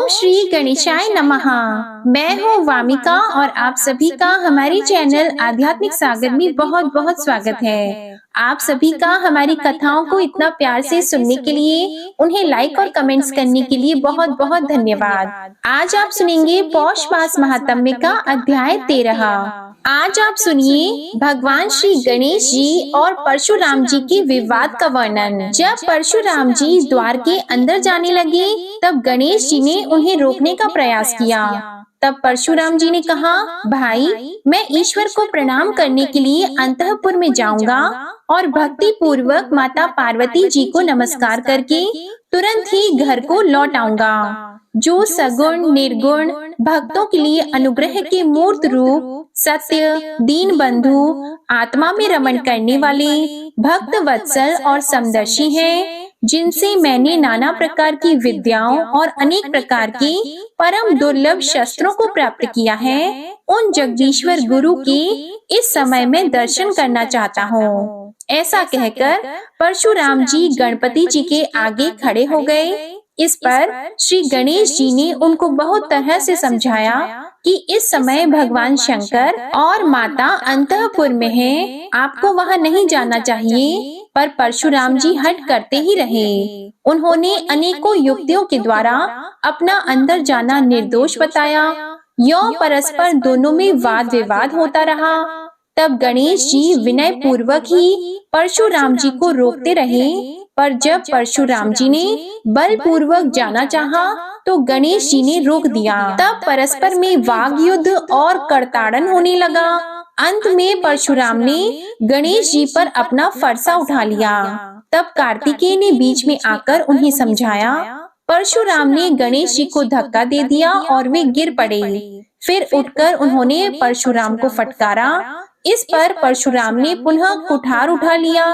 श्री गणेशाय नमः। मैं हूँ वामिका और आप सभी का हमारे चैनल आध्यात्मिक सागर में बहुत बहुत स्वागत है। आप सभी का हमारी कथाओं को इतना प्यार से सुनने के लिए, उन्हें लाइक और कमेंट्स करने के लिए बहुत बहुत धन्यवाद। आज आप सुनेंगे पौष मास महात्म्य का अध्याय 13। आज आप सुनिए भगवान श्री गणेश जी और परशुराम जी के विवाद का वर्णन। जब परशुराम जी द्वार के अंदर जाने लगे, तब गणेश जी ने उन्हें रोकने का प्रयास किया। तब परशुराम जी ने कहा, भाई, मैं ईश्वर को प्रणाम करने के लिए अंतःपुर में जाऊंगा और भक्ति पूर्वक माता पार्वती जी को नमस्कार करके तुरंत ही घर को लौट आऊंगा। जो सगुण निर्गुण भक्तों के लिए अनुग्रह के मूर्त रूप, सत्य, दीन बंधु, आत्मा में रमण करने वाले, भक्त वत्सल और समदर्शी हैं, जिनसे मैंने नाना प्रकार की विद्याओं और अनेक प्रकार के परम दुर्लभ शस्त्रों को प्राप्त किया है, उन जगदीश्वर गुरु के इस समय में दर्शन करना चाहता हूँ। ऐसा कहकर परशुराम जी गणपति जी के आगे खड़े हो गए। इस पर श्री गणेश जी ने उनको बहुत तरह से समझाया कि इस समय भगवान शंकर और माता अंतःपुर में हैं, आपको वहां नहीं जाना चाहिए। पर परशुराम जी हट करते ही रहे। उन्होंने अनेकों युक्तियों के द्वारा अपना अंदर जाना निर्दोष बताया। यों परस्पर दोनों में वाद विवाद होता रहा। तब गणेश जी विनय पूर्वक ही परशुराम जी को रोकते रहे, पर जब परशुराम जी ने बल पूर्वक जाना चाहा, तो गणेश जी ने रोक दिया। तब परस्पर में वाग युद्ध और करताड़न होने लगा। अंत में परशुराम ने गणेश जी पर अपना फरसा उठा लिया। तब कार्तिकेय ने बीच में आकर उन्हें समझाया। परशुराम ने गणेश जी को धक्का दे दिया और वे गिर पड़े। फिर उठकर उन्होंने परशुराम को फटकारा। इस पर परशुराम ने पुनः कुठार उठा लिया।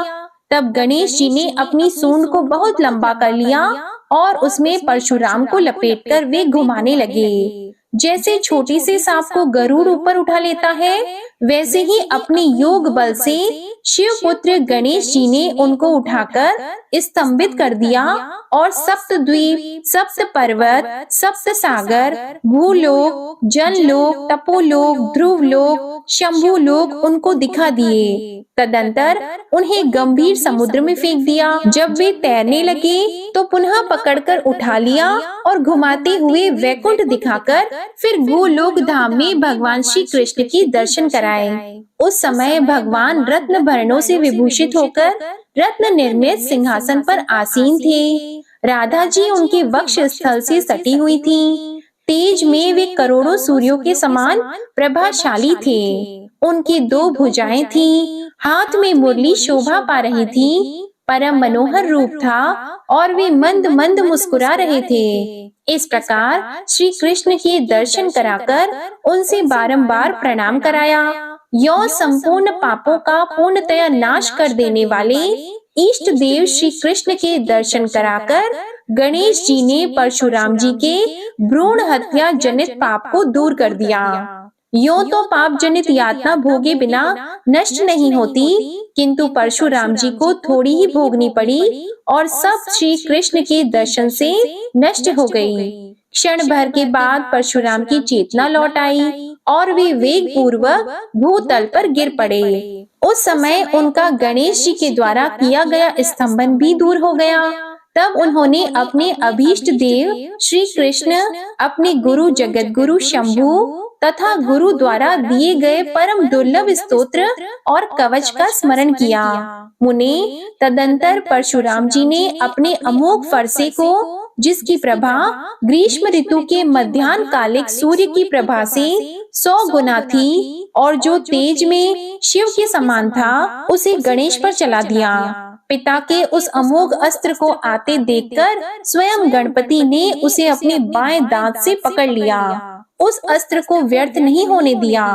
तब गणेश जी ने अपनी सूंड को बहुत लंबा कर लिया और उसमें परशुराम को लपेटकर वे घुमाने लगे। जैसे छोटी से सांप को गरुड़ ऊपर उठा लेता है, वैसे ही अपने योग बल से शिव पुत्र गणेश जी ने उनको उठाकर स्तंभित कर दिया और सप्त द्वीप, सप्त पर्वत, सप्त सागर, भूलोक, जनलोक, तपोलोक, ध्रुवलोक, शंभु लोक उनको दिखा दिए। तदंतर उन्हें गंभीर समुद्र में फेंक दिया। जब वे तैरने लगे तो पुनः पकड़कर उठा लिया और घुमाते हुए वैकुंठ दिखाकर फिर गोलोक धाम में भगवान श्री कृष्ण के दर्शन कराए। उस समय भगवान रत्न भरणों से विभूषित होकर रत्न निर्मित सिंहासन पर आसीन थे। राधा जी उनके वक्ष स्थल से सटी हुई थी। तेज में वे करोड़ों सूर्यों के समान प्रभाशाली थे। उनकी 2 भुजाएं थीं, हाथ में मुरली शोभा पा रही थी। परम मनोहर रूप था और वे मंद मंद मुस्कुरा रहे थे। इस प्रकार श्री कृष्ण के दर्शन कराकर उनसे बारंबार प्रणाम कराया। यों संपूर्ण पापों का पूर्णतया नाश कर देने वाले इष्ट देव श्री कृष्ण के दर्शन कराकर गणेश जी ने परशुराम जी के भ्रूण हत्या जनित पाप को दूर कर दिया। यों तो पाप जनित यातना भोगे बिना नष्ट नहीं होती, किंतु परशुराम जी को थोड़ी ही भोगनी पड़ी और सब श्री कृष्ण के दर्शन से नष्ट हो गई। क्षण भर के बाद परशुराम की चेतना लौट आई और वे वेग पूर्वक भूतल पर गिर पड़े। उस समय उनका गणेश जी के द्वारा किया गया स्तंभन भी दूर हो गया। तब उन्होंने अपने अभीष्ट देव श्री कृष्ण, अपने गुरु जगत गुरु शंभु तथा गुरु द्वारा दिए गए परम दुर्लभ स्तोत्र और कवच का स्मरण किया। मुने, तदंतर परशुराम जी ने अपने अमोघ फरसे को, जिसकी प्रभा ग्रीष्म ऋतु के मध्याह्न कालिक सूर्य की प्रभा से 100 गुना थी और जो तेज में शिव के समान था, उसे गणेश पर चला दिया। पिता के उस अमोघ अस्त्र को आते देखकर स्वयं गणपति ने उसे अपने बाएं दांत से पकड़ लिया। उस अस्त्र को व्यर्थ नहीं होने दिया।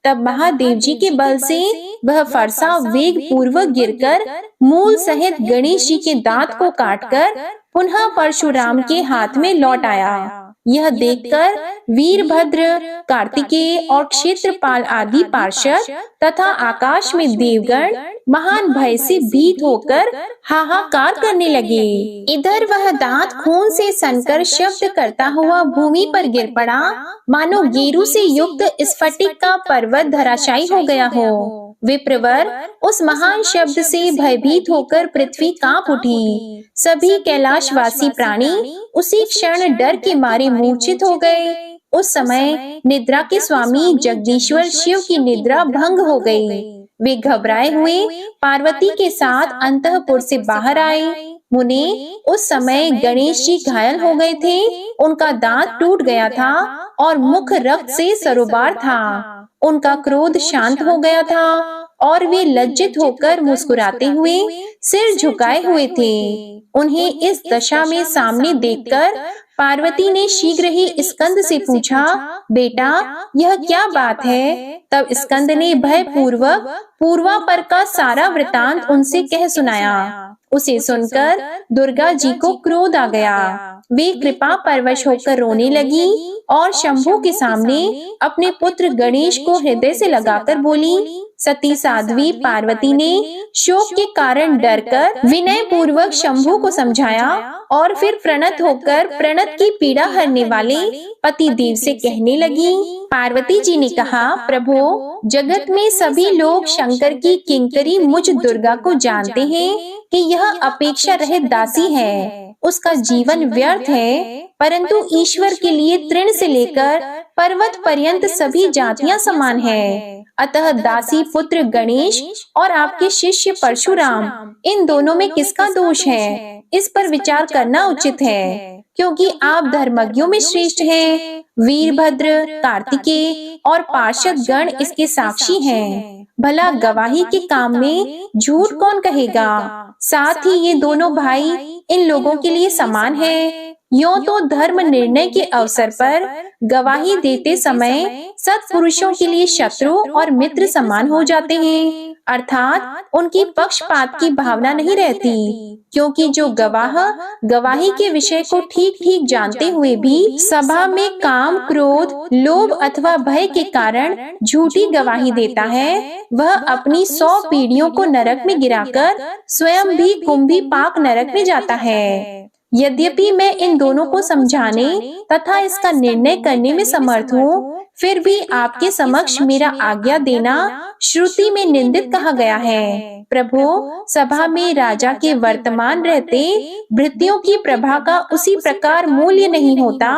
तब महादेव जी के बल से वह फरसा वेग पूर्वक गिरकर मूल सहित गणेश जी के दांत को काटकर पुनः परशुराम के हाथ में लौट आया। यह देखकर वीरभद्र, कार्तिकेय और क्षेत्रपाल आदि पार्षद तथा आकाश में देवगण महान भय से भीत होकर हाहाकार करने लगे। इधर वह दांत खून से सनकर शब्द करता हुआ भूमि पर गिर पड़ा, मानो गेरू से युक्त स्फटिक का पर्वत धराशायी हो गया हो। विप्रवर उस महान शब्द से भयभीत होकर पृथ्वी कांप उठी। सभी कैलाशवासी प्राणी उसी क्षण डर के मारे मूर्छित हो गए। उस समय निद्रा के स्वामी जगदीश्वर शिव की निद्रा भंग हो गई। वे घबराए हुए पार्वती के साथ अंतःपुर से बाहर आए। मुने, उस समय गणेश जी घायल हो गए थे। उनका दांत टूट गया था और मुख रक्त से सरोबार था। उनका क्रोध शांत हो गया था और वे लज्जित होकर मुस्कुराते हुए सिर झुकाए हुए थे। उन्हें इस दशा में सामने देखकर पार्वती ने शीघ्र ही स्कंद से पूछा, बेटा यह क्या बात है? तब स्कंद ने भयपूर्वक पूर्वापर का सारा वृतांत उनसे कह सुनाया। उसे सुनकर दुर्गा जी को क्रोध आ गया। वे कृपा परवश होकर रोने लगी और शंभू के सामने अपने पुत्र गणेश को हृदय से लगाकर बोली। सती साध्वी पार्वती ने शोक के कारण डरकर विनय पूर्वक शंभू को समझाया और फिर प्रणत होकर प्रणत की पीड़ा हरने वाले पति देव से कहने लगी। पार्वती जी ने कहा, प्रभु, जगत में सभी लोग शंकर की किंकरी मुझ दुर्गा को जानते हैं कि यह अपेक्षा रहित दासी है, उसका जीवन व्यर्थ है, परंतु ईश्वर के लिए तृण से लेकर पर्वत पर्यंत सभी जातियां समान है। अतः दासी पुत्र गणेश और आपके शिष्य परशुराम, इन दोनों में किसका दोष है, इस पर विचार करना उचित है, क्योंकि आप धर्मज्ञों में श्रेष्ठ हैं। वीरभद्र, कार्तिकेय और पार्षद गण इसके साक्षी हैं। भला गवाही के काम में झूठ कौन कहेगा? साथ ही ये दोनों भाई इन लोगों के लिए समान हैं। यूं तो धर्म निर्णय के अवसर पर गवाही देते समय सत्पुरुषों के लिए शत्रु और मित्र समान हो जाते हैं, अर्थात उनकी पक्षपात की भावना नहीं रहती, क्योंकि जो गवाह गवाही के विषय को ठीक ठीक जानते हुए भी सभा में काम, क्रोध, लोभ अथवा भय के कारण झूठी गवाही देता है, वह अपनी 100 पीढ़ियों को नरक में गिराकर स्वयं भी कुंभी पाक नरक में जाता है। यद्यपि मैं इन दोनों को समझाने तथा इसका निर्णय करने में समर्थ हूँ, फिर भी आपके समक्ष मेरा आज्ञा देना श्रुति में निंदित कहा गया है। प्रभु, सभा में राजा के वर्तमान रहते भृत्यों की प्रभा का उसी प्रकार मूल्य नहीं होता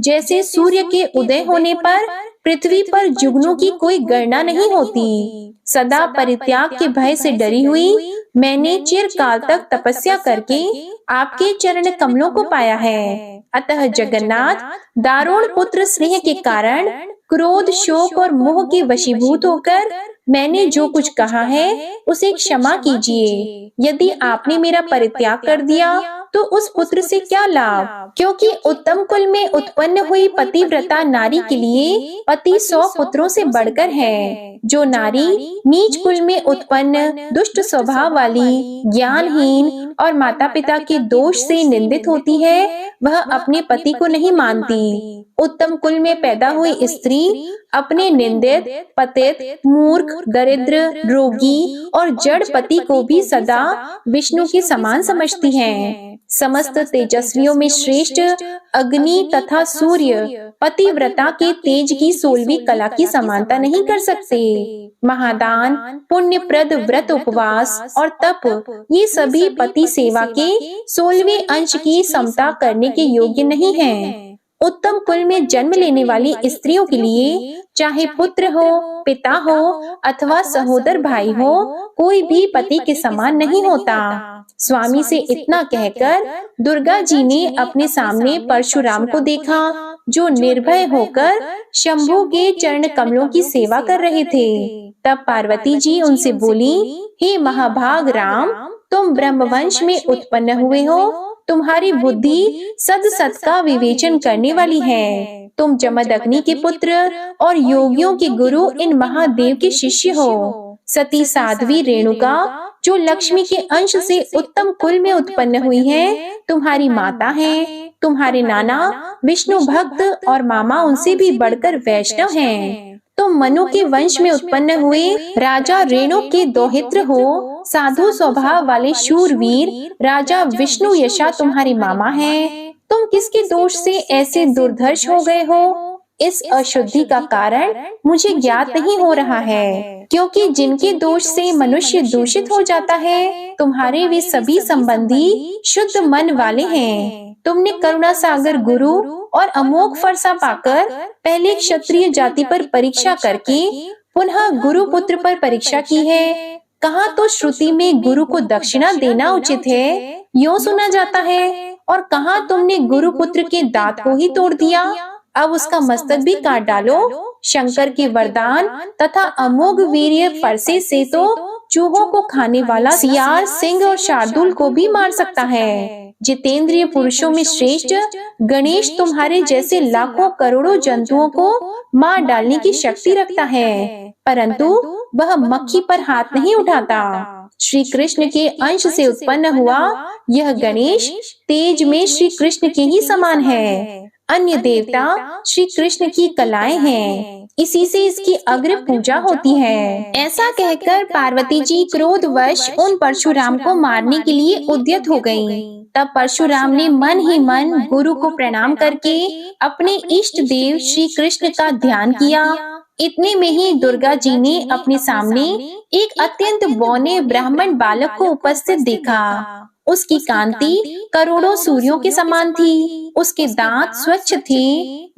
जैसे सूर्य के उदय होने पर पृथ्वी पर जुगनू की कोई गणना नहीं होती। सदा परित्याग के भय से डरी हुई मैंने चिरकाल तक तपस्या करके आपके चरण कमलों को पाया है। अतः जगन्नाथ, दारुण पुत्र स्नेह के कारण क्रोध, शोक और मोह के वशीभूत होकर मैंने जो कुछ कहा है उसे क्षमा कीजिए। यदि आपने मेरा परित्याग कर दिया तो उस पुत्र से क्या लाभ, क्योंकि उत्तम कुल में उत्पन्न हुई पतिव्रता नारी के लिए पति 100 पुत्रों से बढ़कर है। जो नारी नीच कुल में उत्पन्न, दुष्ट स्वभाव वाली, ज्ञानहीन और माता पिता के दोष से निंदित होती है, वह अपने पति को नहीं मानती। उत्तम कुल में पैदा हुई स्त्री अपने निंदित, पतित, मूर्ख, दरिद्र, रोगी और जड़ पति को भी सदा विष्णु के समान समझती है। समस्त तेजस्वियों में श्रेष्ठ अग्नि तथा सूर्य पतिव्रता के तेज की 16वीं कला की समानता नहीं कर सकते। महादान, पुण्यप्रद व्रत, उपवास और तप, ये सभी पति सेवा के 16वें अंश की समता करने के योग्य नहीं हैं। उत्तम कुल में जन्म लेने वाली स्त्रियों के लिए चाहे पुत्र हो, पिता हो अथवा सहोदर भाई हो, कोई भी पति के समान नहीं होता। स्वामी से इतना कहकर दुर्गा जी ने अपने सामने परशुराम को देखा, जो निर्भय होकर शंभू के चरण कमलों की सेवा कर रहे थे। तब पार्वती जी उनसे बोली, हे महाभाग राम, तुम ब्रह्मवंश में उत्पन्न हुए हो। तुम्हारी बुद्धि सद सत का विवेचन करने वाली है। तुम जमदग्नि के पुत्र और योगियों के गुरु इन महादेव के शिष्य हो। सती साध्वी रेणुका, जो लक्ष्मी के अंश से उत्तम कुल में उत्पन्न हुई है, तुम्हारी माता है। तुम्हारे नाना विष्णु भक्त और मामा उनसे भी बढ़कर वैष्णव हैं। तुम मनु के वंश में उत्पन्न हुए राजा रेणु के दौहित्र हो। साधु स्वभाव वाले शूरवीर राजा विष्णु यशा तुम्हारे मामा हैं। तुम किसके दोष से ऐसे दुर्धर्ष हो गए हो? इस अशुद्धि का कारण मुझे ज्ञात नहीं हो रहा है, क्योंकि जिनके दोष से मनुष्य दूषित हो जाता है, तुम्हारे वे सभी संबंधी शुद्ध मन वाले हैं। तुमने करुणा सागर गुरु और अमोघ फरसा पाकर पहले क्षत्रिय जाति पर परीक्षा करके पुनः गुरु पुत्र पर परीक्षा की है। कहाँ तो श्रुति में गुरु को दक्षिणा देना उचित है, यूं सुना जाता है, और कहाँ तुमने गुरु पुत्र के दांत को ही तोड़ दिया। अब उसका मस्तक भी काट डालो। शंकर के वरदान तथा अमोघ वीर्य फरसे से तो चूहों को खाने वाला सियार, सिंह और शार्दूल को भी मार सकता है। जितेंद्रिय पुरुषों में श्रेष्ठ गणेश तुम्हारे जैसे लाखों करोड़ों जंतुओं को मार डालने की शक्ति रखता है, परंतु वह मक्खी पर हाथ नहीं उठाता। श्री कृष्ण के अंश से उत्पन्न हुआ यह गणेश तेज में श्री कृष्ण के ही समान है। अन्य देवता श्री कृष्ण की कलाएं हैं, इसी से इसकी अग्र पूजा होती है। ऐसा कहकर पार्वती जी क्रोधवश उन परशुराम को मारने के लिए उद्यत हो गयीं। तब परशुराम ने मन ही मन गुरु को प्रणाम करके अपने इष्ट देव श्री कृष्ण का ध्यान किया। इतने में ही दुर्गा जी ने अपने सामने एक अत्यंत बौने ब्राह्मण बालक को उपस्थित देखा। उसकी कांति करोड़ों सूर्यों के समान थी। उसके दांत स्वच्छ थे।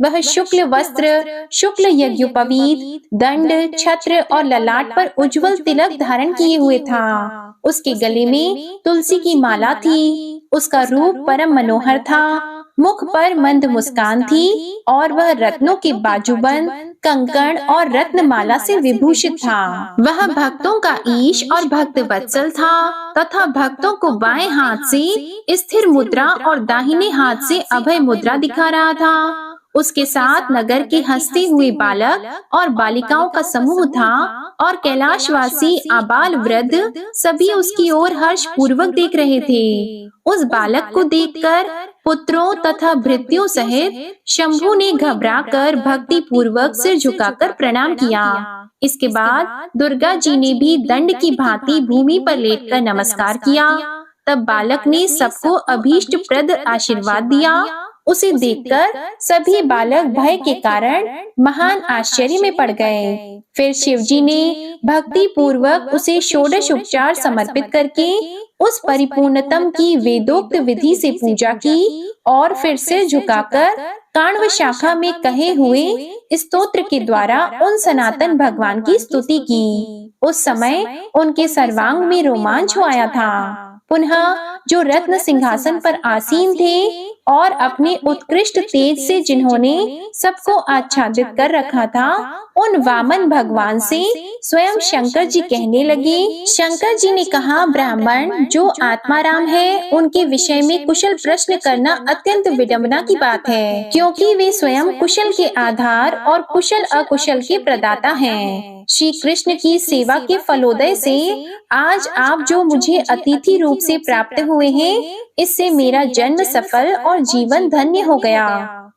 वह शुक्ल वस्त्र, शुक्ल यज्ञोपवीत, दंड, छत्र और ललाट पर उज्जवल तिलक धारण किए हुए था। उसके गले में तुलसी की माला थी। उसका रूप परम मनोहर था। मुख पर मंद मुस्कान थी और वह रत्नों के बाजूबंद, कंकण और रत्नमाला से विभूषित था। वह भक्तों का ईश और भक्त वत्सल था तथा भक्तों को बाएं हाथ से स्थिर मुद्रा और दाहिने हाथ से अभय मुद्रा दिखा रहा था। उसके साथ नगर के हंसते हुए बालक और बालिकाओं का समूह था और कैलाशवासी आबाल वृद्ध सभी उसकी ओर हर्ष पूर्वक देख रहे थे। उस बालक को देखकर पुत्रों तथा भृत्यों सहित शंभु ने घबराकर भक्ति पूर्वक सिर झुकाकर प्रणाम किया। इसके बाद दुर्गा जी ने भी दंड की भांति भूमि पर लेटकर नमस्कार किया। तब बालक ने सबको अभीष्ट प्रद आशीर्वाद दिया। उसे देखकर सभी बालक भय के कारण महान आश्चर्य में पड़ गए। फिर शिवजी ने भक्ति पूर्वक उसे षोडश उपचार समर्पित करके उस परिपूर्णतम की वेदोक्त विधि से पूजा की और फिर सिर झुकाकर काण्व शाखा में कहे हुए स्तोत्र के द्वारा उन सनातन भगवान की स्तुति की। उस समय उनके सर्वांग में रोमांच हो आया था। पुनः जो रत्न सिंहासन पर आसीन थे और अपने उत्कृष्ट तेज से जिन्होंने सबको आच्छादित कर रखा था, उन वामन भगवान से स्वयं शंकर जी कहने लगे। शंकर जी ने कहा, ब्राह्मण जो आत्माराम है उनके विषय में कुशल प्रश्न करना अत्यंत विडंबना की बात है, क्योंकि वे स्वयं कुशल के आधार और कुशल अकुशल के प्रदाता हैं। श्री कृष्ण की सेवा के फलोदय से आज आप जो मुझे अतिथि रूप से प्राप्त हुए हैं, इससे मेरा जन्म सफल और जीवन धन्य हो गया।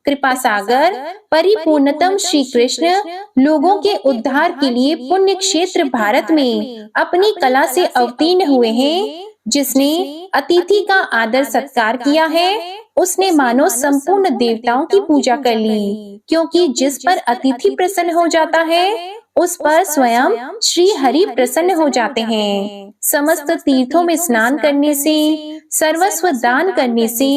कृपा सागर परिपूर्णतम श्री कृष्ण लोगों के उद्धार के लिए पुण्य क्षेत्र भारत में अपनी कला से अवतीर्ण हुए हैं। जिसने अतिथि का आदर सत्कार किया है, उसने मानो संपूर्ण देवताओं की पूजा कर ली, क्योंकि जिस पर अतिथि प्रसन्न हो जाता है उस पर स्वयं श्री हरि प्रसन्न हो जाते हैं। समस्त तीर्थों में स्नान करने से, सर्वस्व दान करने से,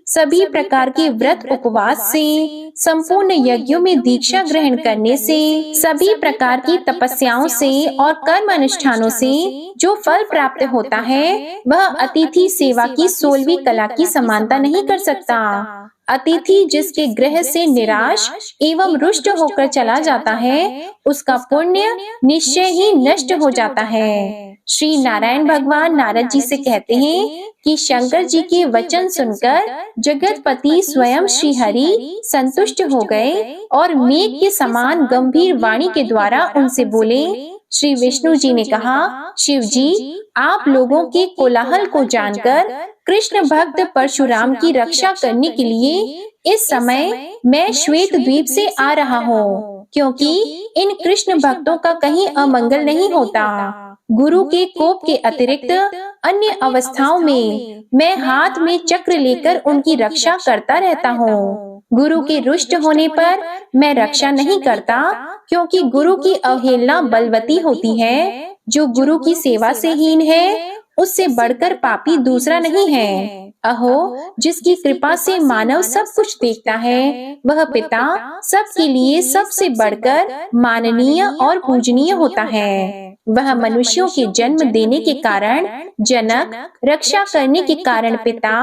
सभी प्रकार के व्रत उपवास से, संपूर्ण यज्ञों में दीक्षा ग्रहण करने से, सभी प्रकार की तपस्याओं से और कर्म अनुष्ठानों से जो फल प्राप्त होता है, वह अतिथि सेवा की 16वीं कला की समानता नहीं कर सकता। अतिथि जिसके गृह से निराश एवं रुष्ट होकर चला जाता है, उसका पुण्य निश्चय ही नष्ट हो जाता है। श्री नारायण भगवान नारद जी से कहते हैं कि शंकर जी के वचन सुनकर जगतपति स्वयं श्री हरि संतुष्ट हो गए और मेघ के समान गंभीर वाणी के द्वारा उनसे बोले, श्री विष्णु जी ने कहा, शिव जी, आप लोगों के कोलाहल को जानकर कृष्ण भक्त परशुराम की रक्षा करने के लिए इस समय मैं श्वेत द्वीप से आ रहा हूँ, क्योंकि इन कृष्ण भक्तों का कहीं अमंगल नहीं होता। गुरु के कोप के अतिरिक्त अन्य अवस्थाओं में मैं हाथ में चक्र लेकर उनकी रक्षा करता रहता हूँ। गुरु के रुष्ट होने पर मैं रक्षा नहीं करता, क्योंकि गुरु की अवहेलना बलवती होती है। जो गुरु की सेवा से हीन है, उससे बढ़कर पापी दूसरा नहीं है। अहो, जिसकी कृपा से मानव सब कुछ देखता है, वह पिता सबके लिए सबसे बढ़कर माननीय और पूजनीय होता है। वह मनुष्यों के जन्म देने के कारण जनक, रक्षा करने के कारण पिता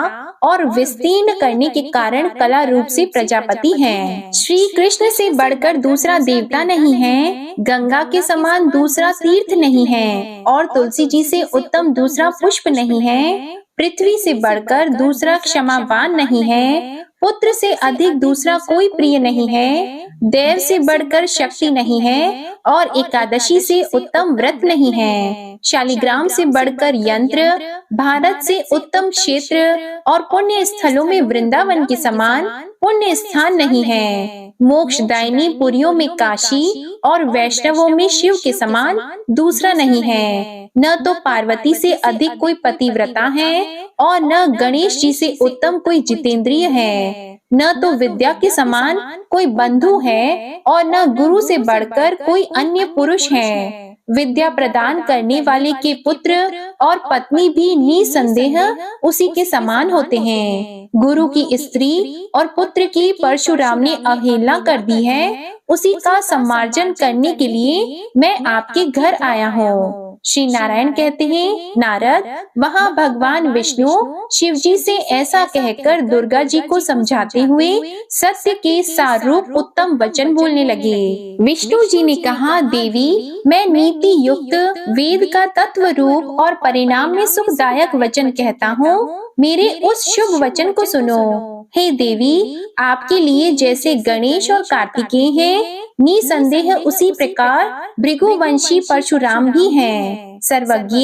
और विस्तीर्ण करने के कारण कला रूप से प्रजापति हैं। श्री कृष्ण से बढ़कर दूसरा देवता नहीं है, गंगा के समान दूसरा तीर्थ नहीं है, और तुलसी जी से उत्तम दूसरा पुष्प नहीं है। पृथ्वी से बढ़कर दूसरा क्षमावान नहीं है, पुत्र से अधिक दूसरा कोई प्रिय नहीं है, देव से बढ़कर शक्ति नहीं है, और एकादशी से उत्तम व्रत नहीं है। शालिग्राम से बढ़कर यंत्र, भारत से उत्तम क्षेत्र और पुण्य स्थलों में वृंदावन के समान पुण्य स्थान नहीं है। मोक्षदायिनी पुरियों में काशी और वैष्णवों में शिव के समान दूसरा नहीं है। न तो पार्वती से अधिक कोई पतिव्रता है, और न गणेश जी से उत्तम कोई जितेंद्रिय है। न तो विद्या के समान कोई बंधु है, और न गुरु से बढ़कर कोई अन्य पुरुष है। विद्या प्रदान करने वाले के पुत्र और पत्नी भी निसंदेह उसी के समान होते हैं। गुरु की स्त्री और पुत्र की परशुराम ने अवहेलना कर दी है, उसी का सम्मार्जन करने के लिए मैं आपके घर आया हूँ। श्री नारायण कहते हैं, नारद, वहाँ भगवान विष्णु शिव जी से ऐसा कहकर दुर्गा जी को समझाते हुए सत्य के सारूप उत्तम वचन बोलने लगे। विष्णु जी ने कहा, देवी, मैं नीति युक्त वेद का तत्व रूप और परिणाम में सुखदायक वचन कहता हूँ, मेरे उस शुभ वचन को सुनो। हे देवी, आपके लिए जैसे गणेश और कार्तिकेय हैं, निसंदेह उसी प्रकार भृगुवंशी परशुराम भी हैं। सर्वज्ञ,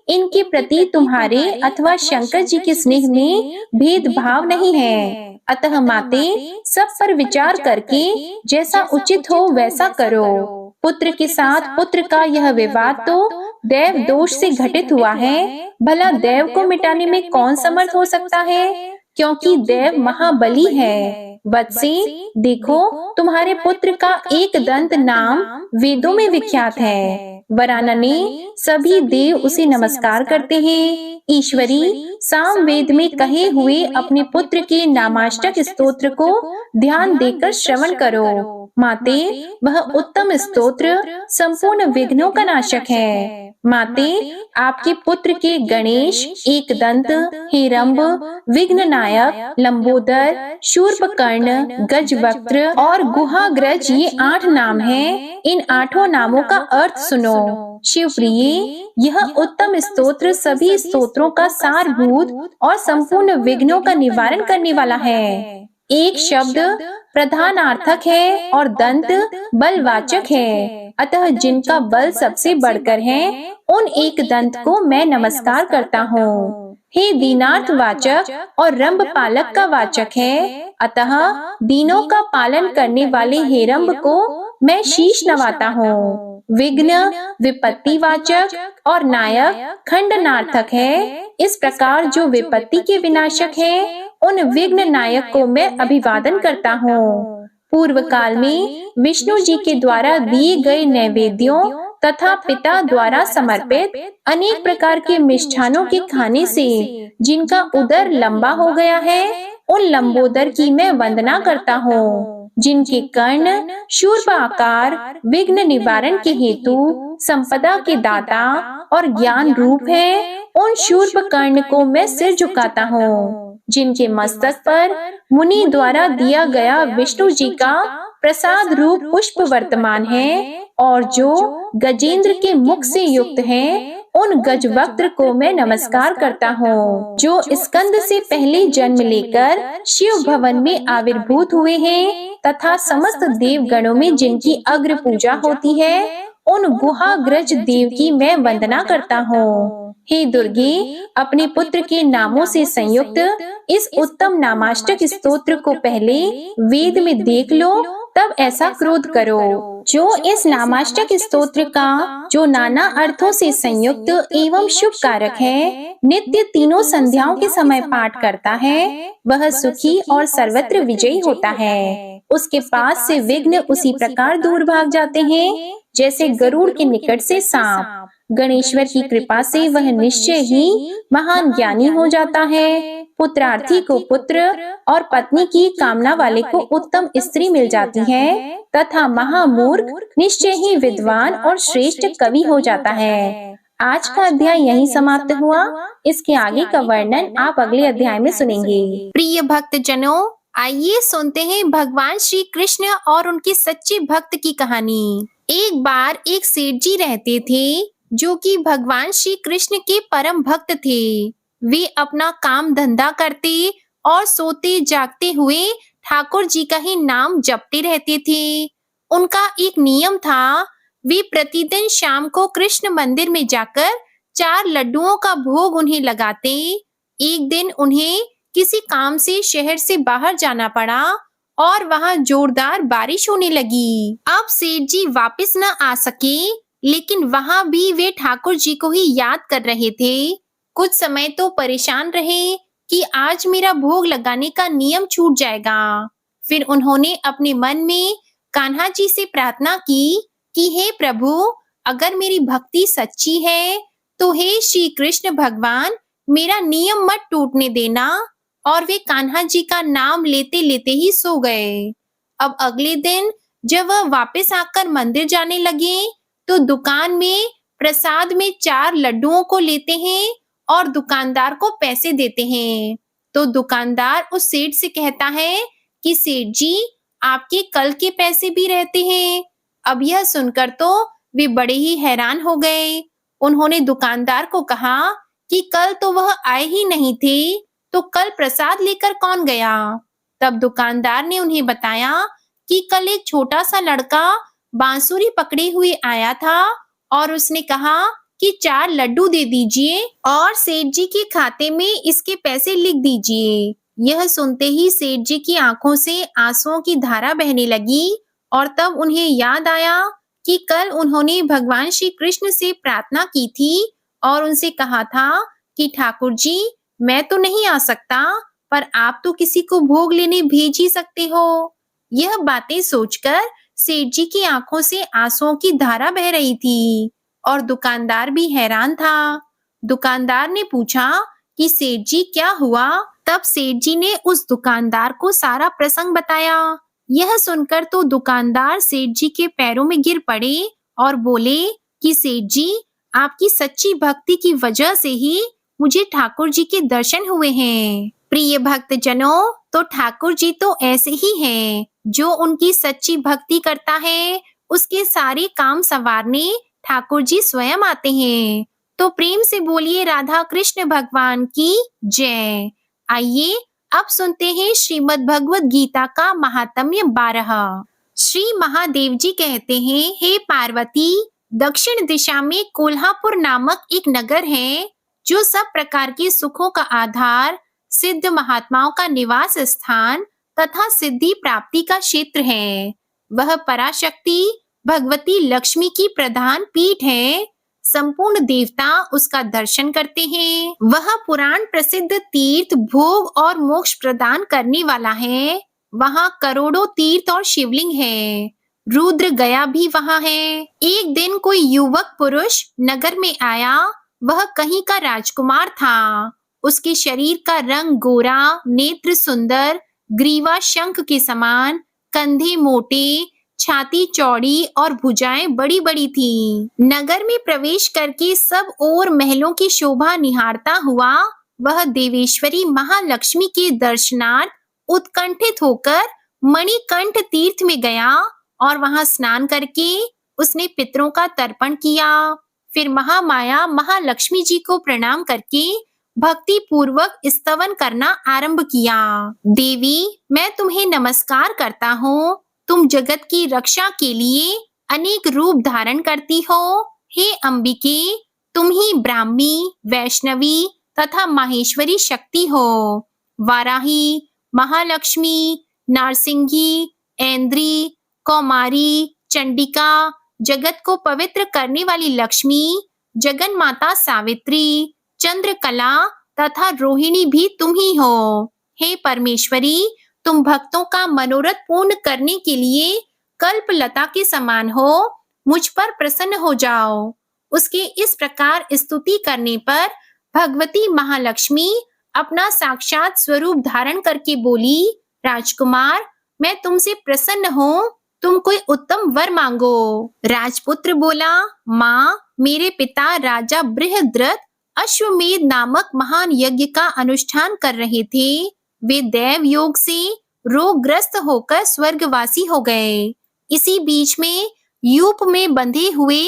इनके प्रति तुम्हारे अथवा शंकर जी के स्नेह में भेदभाव नहीं है। अतः माते, सब पर विचार करके जैसा उचित हो वैसा करो। पुत्र के साथ पुत्र का यह विवाद तो देव दोष से घटित हुआ है। भला देव को मिटाने में कौन समर्थ हो सकता है, क्योंकि देव महाबली है। वत्से, देखो, तुम्हारे पुत्र का एक दंत नाम वेदों में विख्यात है। वरानने, सभी देव उसे नमस्कार करते हैं। ईश्वरी, साम वेद में कहे हुए अपने पुत्र के नामाष्टक स्तोत्र को ध्यान देकर श्रवण करो। माते, वह उत्तम स्तोत्र संपूर्ण विघ्नों का नाशक है। माते, आपके पुत्र के गणेश, एकदंत, हेरंब, विघ्न नायक, लंबोदर, शूर्पकर्ण, गजवक्त्र और गुहाग्रज, ये 8 नाम हैं। इन 8 नामों का अर्थ सुनो। शिवप्रिय, यह उत्तम स्तोत्र सभी स्तोत्रों का सारभूत और संपूर्ण विघ्नों का निवारण करने वाला है। एक शब्द प्रधानार्थक है और दंत बलवाचक है। अतः जिनका बल सबसे बढ़कर है, उन एक दंत को मैं नमस्कार करता हूँ। हे दीनार्थ वाचक और रंभ पालक का वाचक है, अतः दीनों का पालन करने वाले हेरंब को मैं शीश नवाता हूँ। विघ्न विपत्ति वाचक और नायक खंडनार्थक है। इस प्रकार जो विपत्ति के विनाशक है, उन विघ्न नायक को मैं अभिवादन करता हूँ। पूर्व काल में विष्णु जी के द्वारा दिए गए नैवेद्यों तथा पिता द्वारा समर्पित अनेक प्रकार के मिष्ठानों के खाने से जिनका उदर लंबा हो गया है, उन लंबोदर की मैं वंदना करता हूँ। जिनके कर्ण शूर्प आकार विघ्न निवारण के हेतु संपदा के दाता और ज्ञान रूप है, उन शूर्प कर्ण को मैं सिर झुकाता हूँ। जिनके मस्तक पर मुनि द्वारा दिया गया विष्णु जी का प्रसाद रूप पुष्प वर्तमान है, और जो गजेंद्र के मुख से युक्त हैं, उन गजवक्त्र को मैं नमस्कार करता हूँ। जो स्कंद से पहले जन्म लेकर शिव भवन में आविर्भूत हुए हैं, तथा समस्त देव गणों में जिनकी अग्र पूजा होती है, उन गुहाग्रज देव की मैं वंदना करता हूँ। हे दुर्गे, अपने पुत्र के नामों से संयुक्त इस उत्तम नामाष्टक स्तोत्र को पहले वेद में देख लो, तब ऐसा क्रोध करो। जो इस नामाष्टक स्तोत्र का जो नाना अर्थों से संयुक्त एवं शुभ कारक है, नित्य तीनों संध्याओं के समय पाठ करता है, वह सुखी और सर्वत्र विजयी होता है। उसके पास से विघ्न उसी प्रकार दूर भाग जाते हैं जैसे गरुड़ के निकट से सांप। गणेश्वर की कृपा से वह निश्चय ही महान ज्ञानी हो जाता है। पुत्रार्थी को पुत्र और पत्नी की कामना वाले को उत्तम स्त्री मिल जाती है, तथा महामूर्ख निश्चय ही विद्वान और श्रेष्ठ कवि हो जाता है। आज का अध्याय यहीं समाप्त हुआ। इसके आगे का वर्णन आप अगले अध्याय में सुनेंगे। प्रिय भक्त जनों, आइए सुनते हैं भगवान श्री कृष्ण और उनके सच्चे भक्त की कहानी। एक बार एक सेठ जी रहते थे जो कि भगवान श्री कृष्ण के परम भक्त थे। वे अपना काम धंधा करते और सोते जागते हुए ठाकुर जी का ही नाम जपते रहते थे। उनका एक नियम था, वे प्रतिदिन शाम को कृष्ण मंदिर में जाकर 4 लड्डुओं का भोग उन्हें लगाते। एक दिन उन्हें किसी काम से शहर से बाहर जाना पड़ा और वहां जोरदार बारिश होने लगी। अब सेठ जी वापस न आ सके, लेकिन वहां भी वे ठाकुर जी को ही याद कर रहे थे। कुछ समय तो परेशान रहे कि आज मेरा भोग लगाने का नियम छूट जाएगा। फिर उन्होंने अपने मन में कान्हा जी से प्रार्थना की कि हे प्रभु, अगर मेरी भक्ति सच्ची है तो हे श्री कृष्ण भगवान, मेरा नियम मत टूटने देना। और वे कान्हा जी का नाम लेते लेते ही सो गए। अब अगले दिन जब वह वापस आकर मंदिर जाने लगे तो दुकान में प्रसाद में 4 लड्डुओं को लेते हैं और दुकानदार को पैसे देते हैं। तो दुकानदार उस सेठ से कहता है कि सेठ जी, आपके कल के पैसे भी रहते हैं। अब यह सुनकर तो वे बड़े ही हैरान हो गए। उन्होंने दुकानदार को कहा कि कल तो वह आए ही नहीं थे, तो कल प्रसाद लेकर कौन गया? तब दुकानदार ने उन्हें बताया कि कल एक छोटा सा लड़का बांसुरी पकड़े हुए आया था और उसने कहा कि 4 लड्डू दे दीजिए और सेठ जी के खाते में इसके पैसे लिख दीजिए। यह सुनते ही सेठ जी की आंखों से आंसुओं की धारा बहने लगी और तब उन्हें याद आया कि कल उन्होंने भगवान श्री कृष्ण से प्रार्थना की थी और उनसे कहा था कि ठाकुर जी, मैं तो नहीं आ सकता, पर आप तो किसी को भोग लेने भेज ही सकते हो। यह बातें सोचकर सेठ जी की आंखों से आंसुओं की धारा बह रही थी और दुकानदार भी हैरान था। दुकानदार ने पूछा कि सेठ जी क्या हुआ? तब सेठ जी ने उस दुकानदार को सारा प्रसंग बताया। यह सुनकर तो दुकानदार सेठ जी के पैरों में गिर पड़े और बोले कि सेठ जी, आपकी सच्ची भक्ति की वजह से ही मुझे ठाकुर जी के दर्शन हुए हैं। प्रिय भक्त जनों, तो ठाकुर जी तो ऐसे ही हैं, जो उनकी सच्ची भक्ति करता है उसके सारे काम संवारने ठाकुर जी स्वयं आते हैं। तो प्रेम से बोलिए राधा कृष्ण भगवान की जय। आइए अब सुनते हैं श्रीमद् भगवत गीता का महात्म्य 12। श्री महादेव जी कहते हैं, हे पार्वती, दक्षिण दिशा में कोल्हापुर नामक एक नगर है जो सब प्रकार के सुखों का आधार, सिद्ध महात्माओं का निवास स्थान तथा सिद्धि प्राप्ति का क्षेत्र है। वह पराशक्ति भगवती लक्ष्मी की प्रधान पीठ है। संपूर्ण देवता उसका दर्शन करते हैं। वह पुराण प्रसिद्ध तीर्थ भोग और मोक्ष प्रदान करने वाला है। वहाँ करोड़ों तीर्थ और शिवलिंग है। रुद्र गया भी वहाँ है। एक दिन कोई युवक पुरुष नगर में आया। वह कहीं का राजकुमार था। उसके शरीर का रंग गोरा, नेत्र सुंदर, ग्रीवा शंख के समान, कंधे मोटे, छाती चौड़ी और भुजाएं बड़ी बड़ी थीं। नगर में प्रवेश करके सब ओर महलों की शोभा निहारता हुआ वह देवेश्वरी महालक्ष्मी के दर्शनार्थ उत्कंठित होकर मणिकंठ तीर्थ में गया और वहां स्नान करके उसने पितरों का तर्पण किया। फिर महामाया महालक्ष्मी जी को प्रणाम करके भक्ति पूर्वक स्तवन करना आरंभ किया। देवी, मैं तुम्हें नमस्कार करता हूँ। तुम जगत की रक्षा के लिए अनेक रूप धारण करती हो। हे अंबिके, तुम ही ब्राह्मी, वैष्णवी तथा माहेश्वरी शक्ति हो। वाराही, महालक्ष्मी, नारसिंही, ऐन्द्री, कौमारी, चंडिका, जगत को पवित्र करने वाली लक्ष्मी, जगन माता सावित्री, चंद्रकला तथा रोहिणी भी तुम ही हो। हे परमेश्वरी, तुम भक्तों का मनोरथ पूर्ण करने के लिए कल्पलता के समान हो। मुझ पर प्रसन्न हो जाओ। उसके इस प्रकार स्तुति करने पर भगवती महालक्ष्मी अपना साक्षात स्वरूप धारण करके बोली, राजकुमार, मैं तुमसे प्रसन्न हूँ। तुम कोई उत्तम वर मांगो। राजपुत्र बोला, माँ, मेरे पिता राजा बृहद्रथ अश्वमेध नामक महान यज्ञ का अनुष्ठान कर रहे थे। वे दैव योग से रोगग्रस्त होकर स्वर्गवासी हो गए। इसी बीच में यूप में बंधे हुए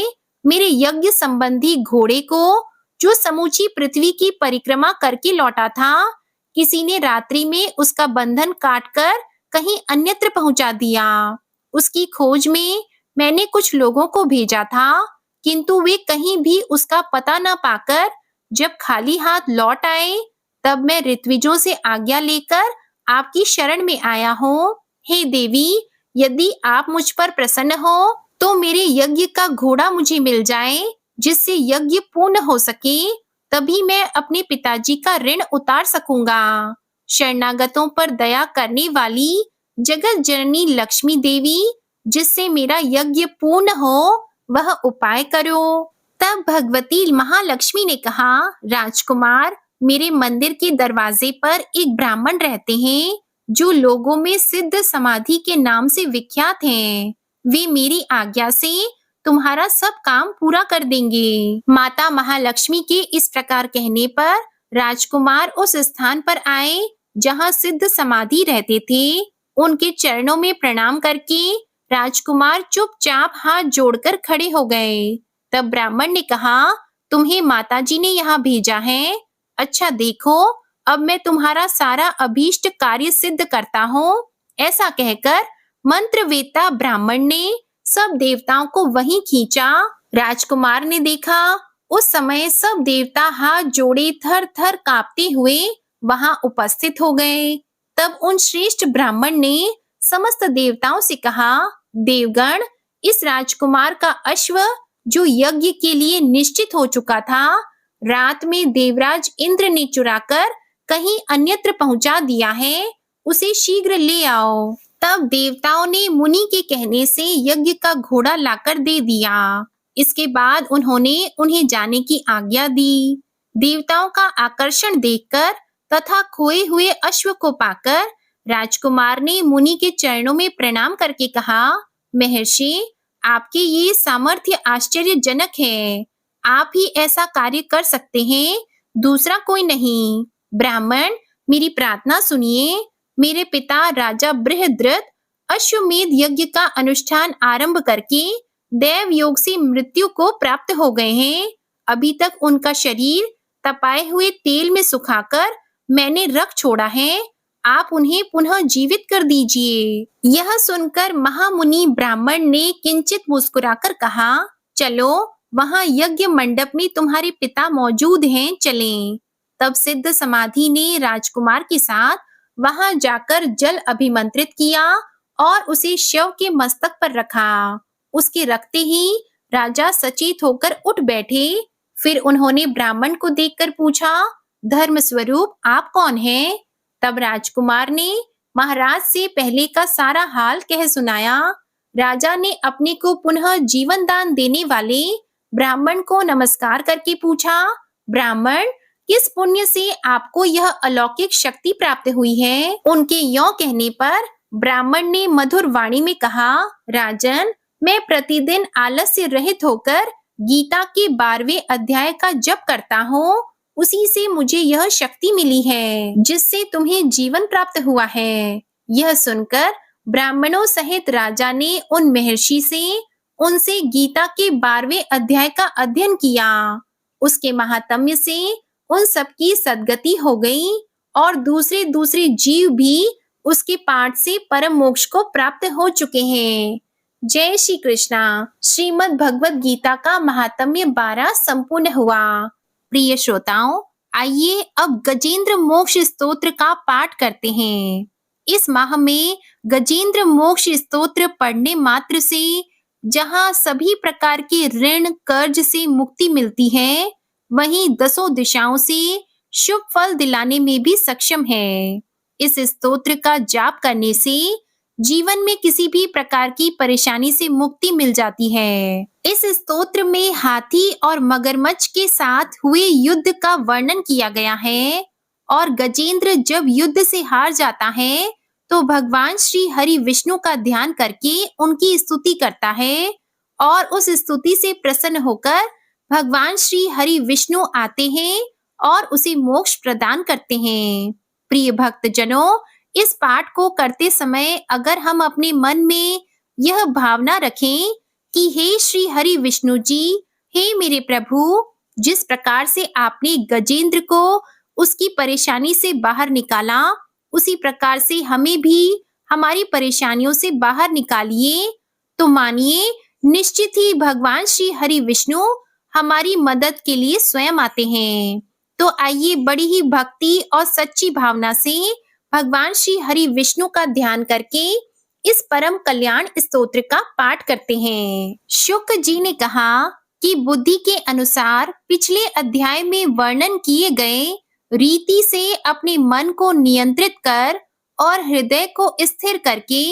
मेरे यज्ञ संबंधी घोड़े को, जो समूची पृथ्वी की परिक्रमा करके लौटा था, किसी ने रात्रि में उसका बंधन काटकर कहीं अन्यत्र पहुंचा दिया। उसकी खोज में मैंने कुछ लोगों को भेजा था, किंतु वे कहीं भी उसका पता न पाकर जब खाली हाथ लौट आए, तब मैं ऋत्विजों से आज्ञा लेकर आपकी शरण में आया हूँ। हे देवी, यदि आप मुझ पर प्रसन्न हो तो मेरे यज्ञ का घोड़ा मुझे मिल जाए, जिससे यज्ञ पूर्ण हो सके। तभी मैं अपने पिताजी का ऋण उतार सकूंगा। शरणागतों पर दया करने वाली जगत जननी लक्ष्मी देवी, जिससे मेरा यज्ञ पूर्ण हो, वह उपाय करो। तब भगवती महालक्ष्मी ने कहा, राजकुमार, मेरे मंदिर के दरवाजे पर एक ब्राह्मण रहते हैं, जो लोगों में सिद्ध समाधि के नाम से विख्यात हैं। वे मेरी आज्ञा से तुम्हारा सब काम पूरा कर देंगे। माता महालक्ष्मी के इस प्रकार कहने पर राजकुमार उस स्थान पर आए जहाँ सिद्ध समाधि रहते थे। उनके चरणों में प्रणाम करके राजकुमार चुपचाप हाथ जोड़कर खड़े हो गए। तब ब्राह्मण ने कहा, तुम्हें माताजी ने यहाँ भेजा है। अच्छा देखो, अब मैं तुम्हारा सारा अभीष्ट कार्य सिद्ध करता हूँ। ऐसा कहकर मंत्रवेत्ता ब्राह्मण ने सब देवताओं को वहीं खींचा। राजकुमार ने देखा, उस समय सब देवता हाथ जोड़े थर थर कांपते हुए वहां उपस्थित हो गए। तब उन श्रेष्ठ ब्राह्मण ने समस्त देवताओं से कहा, देवगण, इस राजकुमार का अश्व, जो यज्ञ के लिए निश्चित हो चुका था, रात में देवराज इंद्र ने चुराकर कहीं अन्यत्र पहुंचा दिया है। उसे शीघ्र ले आओ। तब देवताओं ने मुनि के कहने से यज्ञ का घोड़ा लाकर दे दिया। इसके बाद उन्होंने उन्हें जाने की आज्ञा दी। देवताओं का आकर्षण देखकर तथा खोए हुए अश्व को पाकर राजकुमार ने मुनि के चरणों में प्रणाम करके कहा, महर्षि, आपके ये सामर्थ्य आश्चर्यजनक है। आप ही ऐसा कार्य कर सकते हैं, दूसरा कोई नहीं। ब्राह्मण, मेरी प्रार्थना सुनिए। मेरे पिता राजा बृहद्रथ अश्वमेध यज्ञ का अनुष्ठान आरंभ करके देव योग से मृत्यु को प्राप्त हो गए हैं। अभी तक उनका शरीर तपाए हुए तेल में सुखाकर मैंने रख छोड़ा है। आप उन्हें पुनः जीवित कर दीजिए। यह सुनकर महामुनि ब्राह्मण ने किंचित मुस्कुराकर कहा, चलो, वहां यज्ञ मंडप में तुम्हारे पिता मौजूद हैं, चलें। तब सिद्ध समाधि ने राजकुमार के साथ वहां जाकर जल अभिमंत्रित किया और उसे शव के मस्तक पर रखा। उसके रखते ही राजा सचेत होकर उठ बैठे। फिर उन्होंने ब्राह्मण को देखकर पूछा, धर्म स्वरूप, आप कौन हैं? तब राजकुमार ने महाराज से पहले का सारा हाल कह सुनाया। राजा ने अपने को पुनः जीवन दान देने वाले ब्राह्मण को नमस्कार करके पूछा, ब्राह्मण, किस पुण्य से आपको यह अलौकिक शक्ति प्राप्त हुई है? उनके यों कहने पर ब्राह्मण ने मधुर वाणी में कहा, राजन, मैं प्रतिदिन आलस्य रहित होकर गीता के 12वें अध्याय का जप करता हूँ। उसी से मुझे यह शक्ति मिली है, जिससे तुम्हें जीवन प्राप्त हुआ है। यह सुनकर ब्राह्मणों सहित राजा ने उन महर्षि से उनसे गीता के 12वें अध्याय का अध्ययन किया। उसके महात्म्य से उन सबकी सद्गति हो गई और दूसरे दूसरे जीव भी उसके पाठ से परम मोक्ष को प्राप्त हो चुके हैं। जय श्री कृष्णा। श्रीमद् भगवत गीता का महात्म्य 12 संपूर्ण हुआ। प्रिय श्रोताओं, आइए अब गजेंद्र मोक्ष स्तोत्र का पाठ करते हैं। इस माह में गजेंद्र मोक्ष स्तोत्र पढ़ने मात्र से जहाँ सभी प्रकार के ऋण कर्ज से मुक्ति मिलती है, वहीं 10 दिशाओं से शुभ फल दिलाने में भी सक्षम है। इस स्तोत्र का जाप करने से जीवन में किसी भी प्रकार की परेशानी से मुक्ति मिल जाती है। इस स्तोत्र में हाथी और मगरमच्छ के साथ हुए युद्ध का वर्णन किया गया है और गजेंद्र जब युद्ध से हार जाता है तो भगवान श्री हरि विष्णु का ध्यान करके उनकी स्तुति करता है और उस स्तुति से प्रसन्न होकर भगवान श्री हरि विष्णु आते हैं और उसे मोक्ष प्रदान करते हैं। प्रिय भक्तजनों, इस पाठ को करते समय अगर हम अपने मन में यह भावना रखें कि हे श्री हरि विष्णु जी, हे मेरे प्रभु, जिस प्रकार से आपने गजेंद्र को उसकी परेशानी से बाहर निकाला, उसी प्रकार से हमें भी हमारी परेशानियों से बाहर निकालिए, तो मानिए निश्चित ही भगवान श्री हरि विष्णु हमारी मदद के लिए स्वयं आते हैं। तो आइए बड़ी ही भक्ति और सच्ची भावना से भगवान श्री हरि विष्णु का ध्यान करके इस परम कल्याण स्तोत्र का पाठ करते हैं। शुक जी ने कहा कि बुद्धि के अनुसार पिछले अध्याय में वर्णन किए गए रीति से अपने मन को नियंत्रित कर और हृदय को स्थिर करके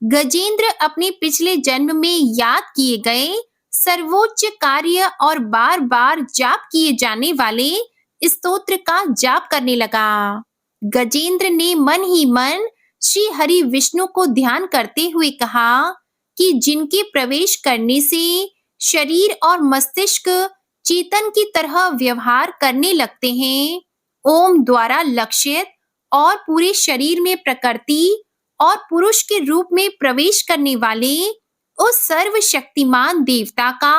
गजेंद्र अपने पिछले जन्म में याद किए गए सर्वोच्च कार्य और बार बार जाप किए जाने वाले स्तोत्र का जाप करने लगा। गजेंद्र ने मन ही मन श्री हरि विष्णु को ध्यान करते हुए कहा कि जिनके प्रवेश करने से शरीर और मस्तिष्क चेतन की तरह व्यवहार करने लगते हैं, ओम द्वारा लक्षित और पूरे शरीर में प्रकृति और पुरुष के रूप में प्रवेश करने वाले उस सर्वशक्तिमान देवता का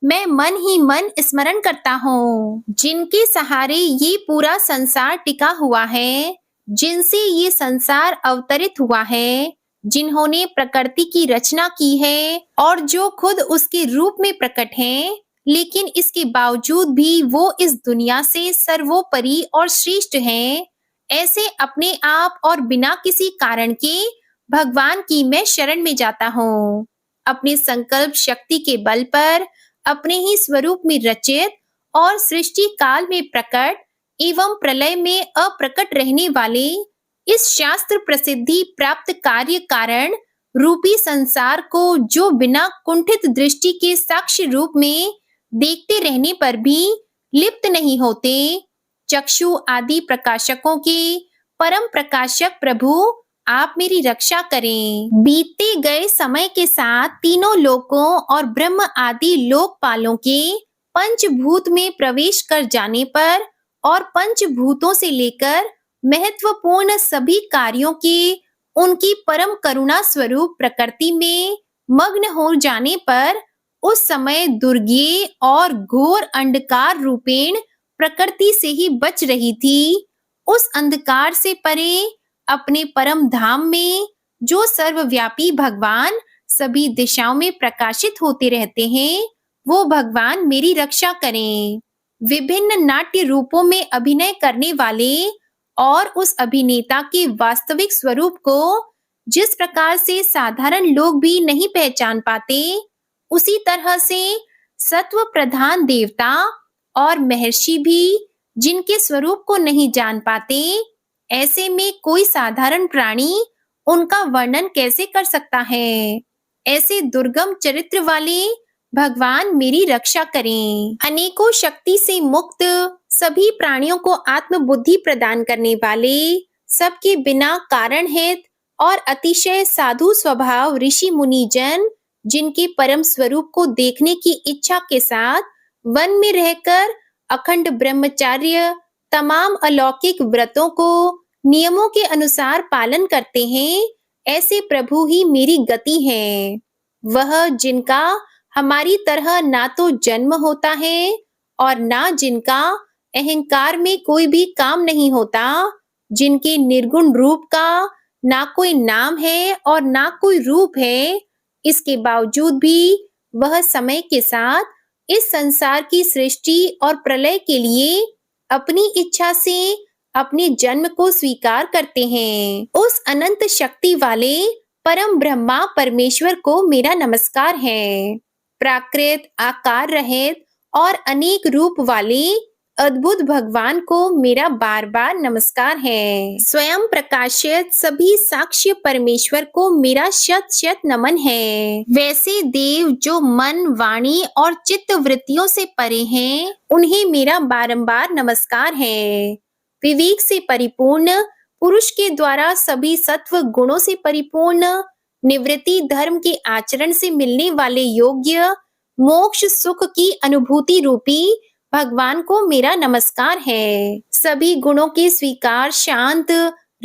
मैं मन ही मन स्मरण करता हूँ, जिनके सहारे ये पूरा संसार टिका हुआ है, जिनसे ये संसार अवतरित हुआ है, जिन्होंने प्रकृति की रचना की है और जो खुद उसके रूप में प्रकट हैं, लेकिन इसके बावजूद भी वो इस दुनिया से सर्वोपरि और श्रेष्ठ हैं। ऐसे अपने आप और बिना किसी कारण के भगवान की मैं शरण में जाता हूँ। अपने संकल्प शक्ति के बल पर अपने ही स्वरूप में रचित और सृष्टि काल में प्रकट एवं प्रलय में अप्रकट रहने वाले इस शास्त्र प्रसिद्धि प्राप्त कार्य कारण रूपी संसार को जो बिना कुंठित दृष्टि के साक्षी रूप में देखते रहने पर भी लिप्त नहीं होते, चक्षु आदि प्रकाशकों के परम प्रकाशक प्रभु आप मेरी रक्षा करें। बीतते गए समय के साथ तीनों लोकों और ब्रह्म आदि लोकपालों के पंचभूत में प्रवेश कर जाने पर और पंचभूतों से लेकर महत्वपूर्ण सभी कार्यों के उनकी परम करुणा स्वरूप प्रकृति में मग्न हो जाने पर उस समय दुर्गेय और घोर अंधकार रूपेण प्रकृति से ही बच रही थी। उस अंधकार से परे अपने परम धाम में जो सर्वव्यापी भगवान सभी दिशाओं में प्रकाशित होते रहते हैं, वो भगवान मेरी रक्षा करें। विभिन्न नाट्य रूपों में अभिनय करने वाले और उस अभिनेता के वास्तविक स्वरूप को जिस प्रकार से साधारण लोग भी नहीं पहचान पाते, उसी तरह से सत्व प्रधान देवता और महर्षि भी जिनके स्वरूप को नहीं जान पाते, ऐसे में कोई साधारण प्राणी उनका वर्णन कैसे कर सकता है। ऐसे दुर्गम चरित्र वाले भगवान मेरी रक्षा करें। अनेकों शक्ति से मुक्त सभी प्राणियों को आत्मबुद्धि प्रदान करने वाले, सबके बिना कारण हित और अतिशय साधु स्वभाव ऋषि मुनि जन, जिनके परम स्वरूप को देखने की इच्छा के साथ वन में रहकर अखंड ब्रह्मचार्य तमाम अलौकिक व्रतों को नियमों के अनुसार पालन करते हैं, ऐसे प्रभु ही मेरी गति है। वह जिनका हमारी तरह ना तो जन्म होता है और ना जिनका अहंकार में कोई भी काम नहीं होता, जिनके निर्गुण रूप का ना कोई नाम है और ना कोई रूप है, इसके बावजूद भी वह समय के साथ इस संसार की सृष्टि और प्रलय के लिए अपनी इच्छा से अपने जन्म को स्वीकार करते हैं। उस अनंत शक्ति वाले परम ब्रह्मा परमेश्वर को मेरा नमस्कार है। प्राकृत, आकार रहित और अनेक रूप वाले अद्भुत भगवान को मेरा बार बार नमस्कार है। स्वयं प्रकाशित सभी साक्ष्य परमेश्वर को मेरा शत शत नमन है। वैसे देव जो मन, वाणी और चित्त वृत्तियों से परे हैं, उन्हें मेरा बारंबार नमस्कार है। विवेक से परिपूर्ण पुरुष के द्वारा सभी सत्व गुणों से परिपूर्ण, निवृत्ति धर्म के आचरण से मिलने वाले योग्य, मोक्ष सुख की अनुभूति रूपी भगवान को मेरा नमस्कार है। सभी गुणों के स्वीकार शांत,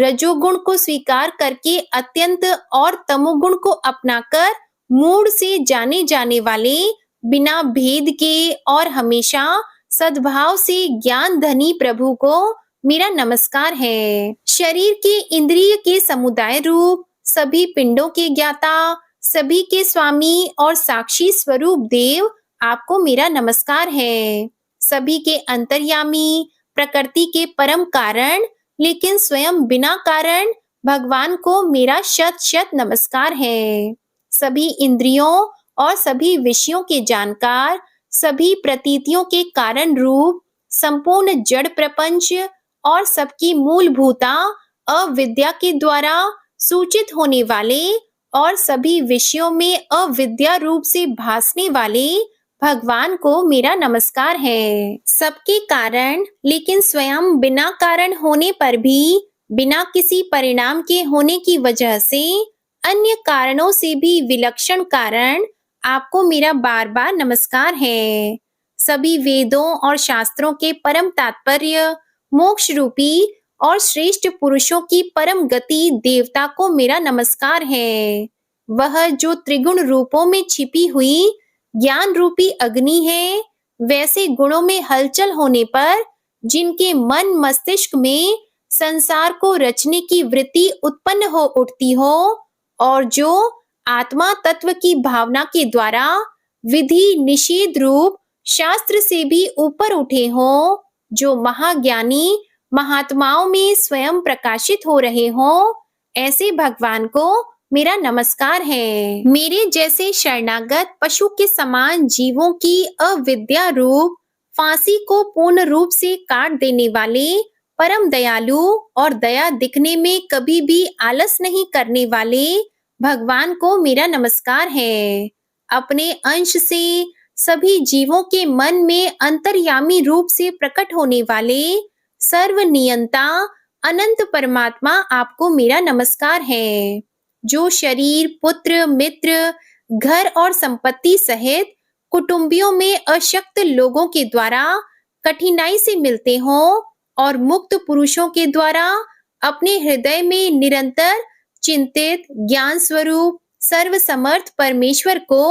रजोगुण को स्वीकार करके अत्यंत और तमोगुण को अपनाकर मूड से जाने जाने वाले, बिना भेद के और हमेशा सद्भाव से ज्ञान धनी प्रभु को मेरा नमस्कार है। शरीर के इंद्रिय के समुदाय रूप, सभी पिंडों के ज्ञाता, सभी के स्वामी और साक्षी स्वरूप देव, आपको मेरा नमस्कार है। सभी के अंतर्यामी, प्रकृति के परम कारण, लेकिन स्वयं बिना कारण भगवान को मेरा शत शत नमस्कार है। सभी इंद्रियों और सभी विषयों के जानकार, सभी प्रतीतियों के कारण रूप, संपूर्ण जड़ प्रपंच और सबकी मूलभूता अविद्या के द्वारा सूचित होने वाले और सभी विषयों में अविद्या रूप से भासने वाले भगवान को मेरा नमस्कार है। सबके कारण, लेकिन स्वयं बिना कारण होने पर भी बिना किसी परिणाम के होने की वजह से अन्य कारणों से भी विलक्षण कारण, आपको मेरा बार बार नमस्कार है। सभी वेदों और शास्त्रों के परम तात्पर्य, मोक्ष रूपी और श्रेष्ठ पुरुषों की परम गति देवता को मेरा नमस्कार है। वह जो त्रिगुण रूपों में छिपी हुई ज्ञान रूपी अग्नि है, वैसे गुणों में हलचल होने पर जिनके मन मस्तिष्क में संसार को रचने की वृत्ति उत्पन्न हो उठती हो और जो आत्मा तत्व की भावना के द्वारा विधि निषेध रूप शास्त्र से भी ऊपर उठे हो, जो महाज्ञानी महात्माओं में स्वयं प्रकाशित हो रहे हो, ऐसे भगवान को मेरा नमस्कार है। मेरे जैसे शरणागत पशु के समान जीवों की अविद्या रूप फांसी को पूर्ण रूप से काट देने वाले परम दयालु और दया दिखने में कभी भी आलस नहीं करने वाले भगवान को मेरा नमस्कार है। अपने अंश से सभी जीवों के मन में अंतर्यामी रूप से प्रकट होने वाले सर्वनियंता अनंत परमात्मा, आपको मेरा नमस्कार है। जो शरीर, पुत्र, मित्र, घर और संपत्ति सहित कुटुंबियों में अशक्त लोगों के द्वारा कठिनाई से मिलते हों और मुक्त पुरुषों के द्वारा अपने हृदय में निरंतर चिंतित ज्ञान स्वरूप सर्वसमर्थ परमेश्वर को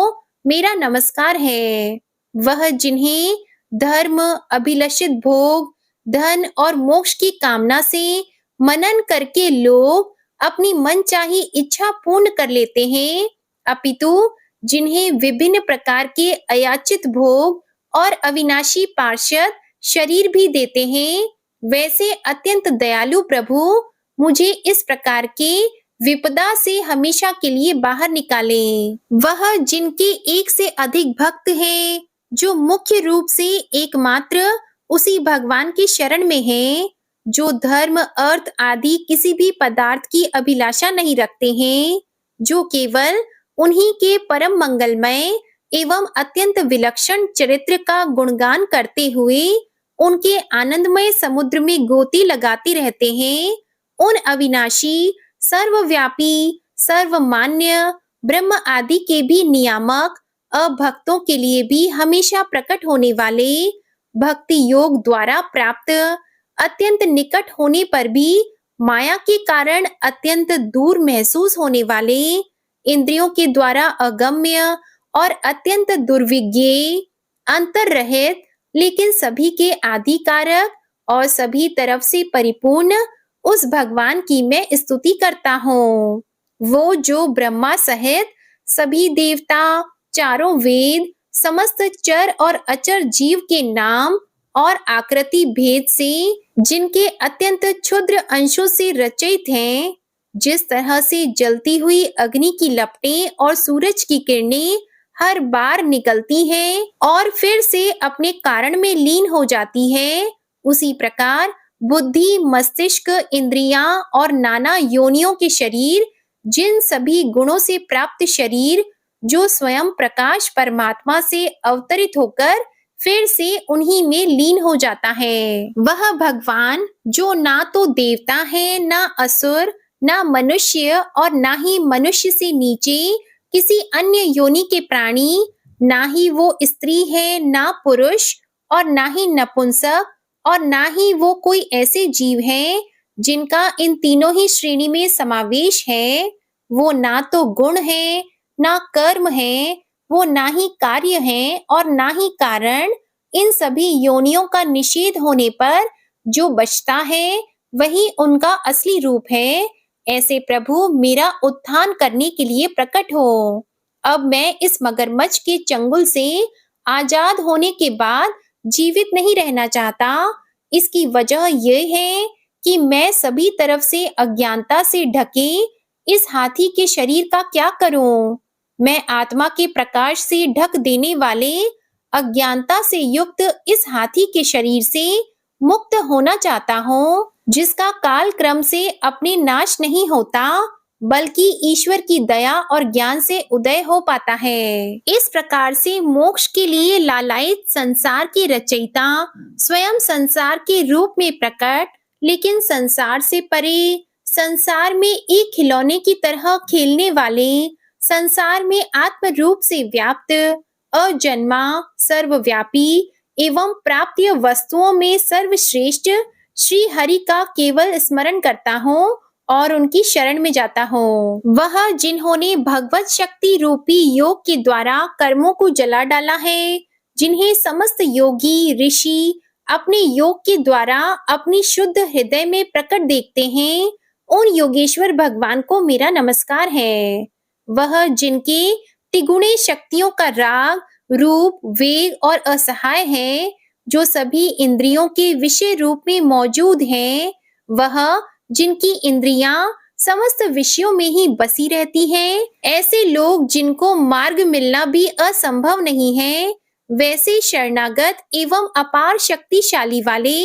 मेरा नमस्कार है। वह जिन्हें धर्म, अभिलषित भोग, धन और मोक्ष की कामना से मनन करके लोग अपनी मनचाही इच्छा पूर्ण कर लेते हैं, अपितु जिन्हें विभिन्न प्रकार के अयाचित भोग और अविनाशी पार्षद शरीर भी देते हैं, वैसे अत्यंत दयालु प्रभु मुझे इस प्रकार के विपदा से हमेशा के लिए बाहर निकालें। वह जिनके एक से अधिक भक्त हैं, जो मुख्य रूप से एकमात्र उसी भगवान की शरण में हैं, जो धर्म, अर्थ आदि किसी भी पदार्थ की अभिलाषा नहीं रखते हैं, जो केवल उन्हीं के परम मंगलमय एवं अत्यंत विलक्षण चरित्र का गुणगान करते हुए उनके आनंदमय समुद्र में गोती लगाते रहते हैं, उन अविनाशी, सर्वव्यापी, सर्वमान्य ब्रह्म आदि के भी नियामक, अभक्तों के लिए भी हमेशा प्रकट होने वाले, भक्ति योग द्वारा प्राप्त, अत्यंत निकट होने पर भी माया के कारण अत्यंत दूर महसूस होने वाले, इंद्रियों के द्वारा अगम्य और अत्यंत दुर्विज्ञेय, अंतर रहित लेकिन सभी के आदि कारक और सभी तरफ से परिपूर्ण उस भगवान की मैं स्तुति करता हूँ। वो जो ब्रह्मा सहित सभी देवता, चारों वेद, समस्त चर और अचर जीव के नाम और आकृति भेद से, जिनके अत्यंत क्षुद्र अंशों से रचित हैं, जिस तरह से जलती हुई अग्नि की लपटें और सूरज की किरणें हर बार निकलती हैं और फिर से अपने कारण में लीन हो जाती है, उसी प्रकार बुद्धि, मस्तिष्क, इंद्रियां और नाना योनियों के शरीर, जिन सभी गुणों से प्राप्त शरीर जो स्वयं प्रकाश परमात्मा से अवतरित होकर फिर से उन्हीं में लीन हो जाता है। वह भगवान जो ना तो देवता है, ना असुर, ना मनुष्य और ना ही मनुष्य से नीचे किसी अन्य योनि के प्राणी, ना ही वो स्त्री है, ना पुरुष और ना ही नपुंसक और ना ही वो कोई ऐसे जीव हैं जिनका इन तीनों ही श्रेणी में समावेश है। वो ना तो गुण है, ना कर्म है, वो ना ही कार्य है और ना ही कारण। इन सभी योनियों का निषेध होने पर जो बचता है वही उनका असली रूप है। ऐसे प्रभु मेरा उत्थान करने के लिए प्रकट हो। अब मैं इस मगरमच्छ के चंगुल से आजाद होने के बाद जीवित नहीं रहना चाहता। इसकी वजह यह है कि मैं सभी तरफ से अज्ञानता से ढके इस हाथी के शरीर का क्या करूं? मैं आत्मा के प्रकाश से ढक देने वाले अज्ञानता से युक्त इस हाथी के शरीर से मुक्त होना चाहता हूँ, जिसका काल क्रम से अपने नाश नहीं होता बल्कि ईश्वर की दया और ज्ञान से उदय हो पाता है। इस प्रकार से मोक्ष के लिए लालायित संसार के रचयिता स्वयं संसार के रूप में प्रकट, लेकिन संसार से परे, संसार में एक खिलौने की तरह खेलने वाले, संसार में आत्म रूप से व्याप्त, अजन्मा, सर्वव्यापी एवं प्राप्य वस्तुओं में सर्वश्रेष्ठ श्री हरि का केवल स्मरण करता हूँ और उनकी शरण में जाता हूँ। वह जिन्होंने भगवत शक्ति रूपी योग के द्वारा कर्मों को जला डाला है, जिन्हें समस्त योगी ऋषि अपने योग के द्वारा अपनी शुद्ध हृदय में प्रकट देखते हैं, उन योगेश्वर भगवान को मेरा नमस्कार है। वह जिनके तिगुणे शक्तियों का राग, रूप, वेग और असहाय है, जो सभी इंद्रियों के विषय रूप में मौजूद हैं, वह जिनकी इंद्रियां समस्त विषयों में ही बसी रहती हैं, ऐसे लोग जिनको मार्ग मिलना भी असंभव नहीं है, वैसे शरणागत एवं अपार शक्तिशाली वाले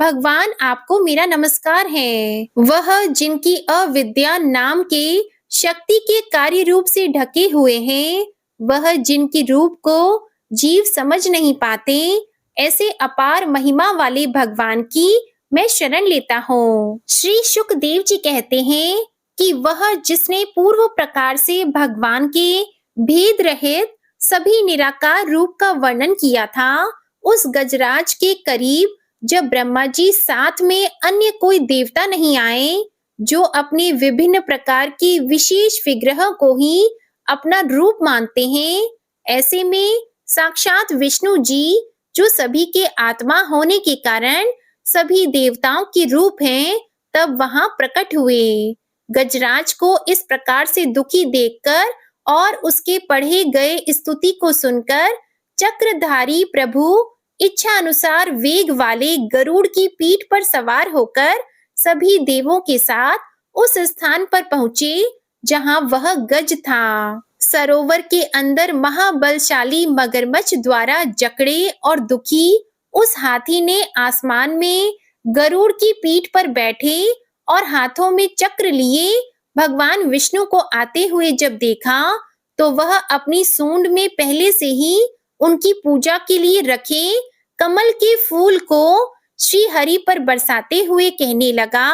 भगवान आपको मेरा नमस्कार है। वह जिनकी अविद्या नाम के शक्ति के कार्य रूप से ढके हुए हैं, वह जिनके रूप को जीव समझ नहीं पाते, ऐसे अपार महिमा वाले भगवान की मैं शरण लेता हूँ। श्री शुकदेव जी कहते हैं कि वह जिसने पूर्व प्रकार से भगवान के भेद रहित सभी निराकार रूप का वर्णन किया था, उस गजराज के करीब जब ब्रह्मा जी साथ में अन्य कोई देवता नहीं आए, जो अपने विभिन्न प्रकार की विशेष विग्रह को ही अपना रूप मानते हैं, ऐसे में साक्षात विष्णु जी, जो सभी के आत्मा होने के कारण सभी देवताओं के रूप हैं, तब वहां प्रकट हुए। गजराज को इस प्रकार से दुखी देखकर और उसके पढ़े गए स्तुति को सुनकर चक्रधारी प्रभु इच्छा अनुसार वेग वाले गरुड़ की पीठ पर सवार होकर सभी देवों के साथ उस स्थान पर पहुंचे जहां वह गज था। सरोवर के अंदर महाबलशाली मगरमच्छ द्वारा जकड़े और दुखी उस हाथी ने आसमान में गरुड़ की पीठ पर बैठे और हाथों में चक्र लिए भगवान विष्णु को आते हुए जब देखा, तो वह अपनी सूंड में पहले से ही उनकी पूजा के लिए रखे कमल के फूल को श्री हरि पर बरसाते हुए कहने लगा,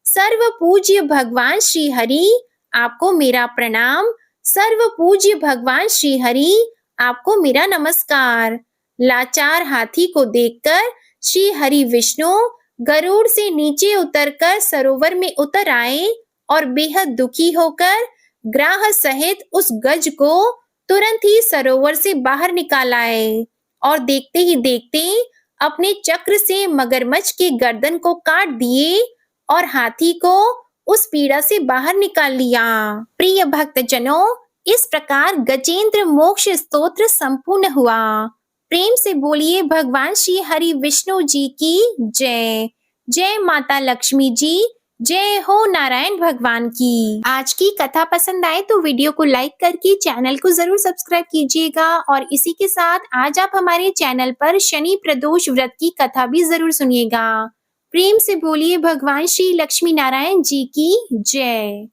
सर्व पूज्य भगवान श्री हरि, आपको मेरा प्रणाम। सर्व पूज्य भगवान श्री हरि, आपको मेरा नमस्कार। लाचार हाथी को देखकर श्री हरि विष्णु गरुड़ से नीचे उतरकर सरोवर में उतर आए और बेहद दुखी होकर ग्राह सहित उस गज को तुरंत ही सरोवर से बाहर निकाल आए और देखते ही देखते अपने चक्र से मगरमच्छ के गर्दन को काट दिए और हाथी को उस पीड़ा से बाहर निकाल लिया। प्रिय भक्तजनों, इस प्रकार गजेंद्र मोक्ष स्तोत्र संपूर्ण हुआ। प्रेम से बोलिए भगवान श्री हरि विष्णु जी की जय। जय माता लक्ष्मी जी, जय हो नारायण भगवान की। आज की कथा पसंद आए तो वीडियो को लाइक करके चैनल को जरूर सब्सक्राइब कीजिएगा और इसी के साथ आज आप हमारे चैनल पर शनि प्रदोष व्रत की कथा भी जरूर सुनिएगा। प्रेम से बोलिए भगवान श्री लक्ष्मी नारायण जी की जय।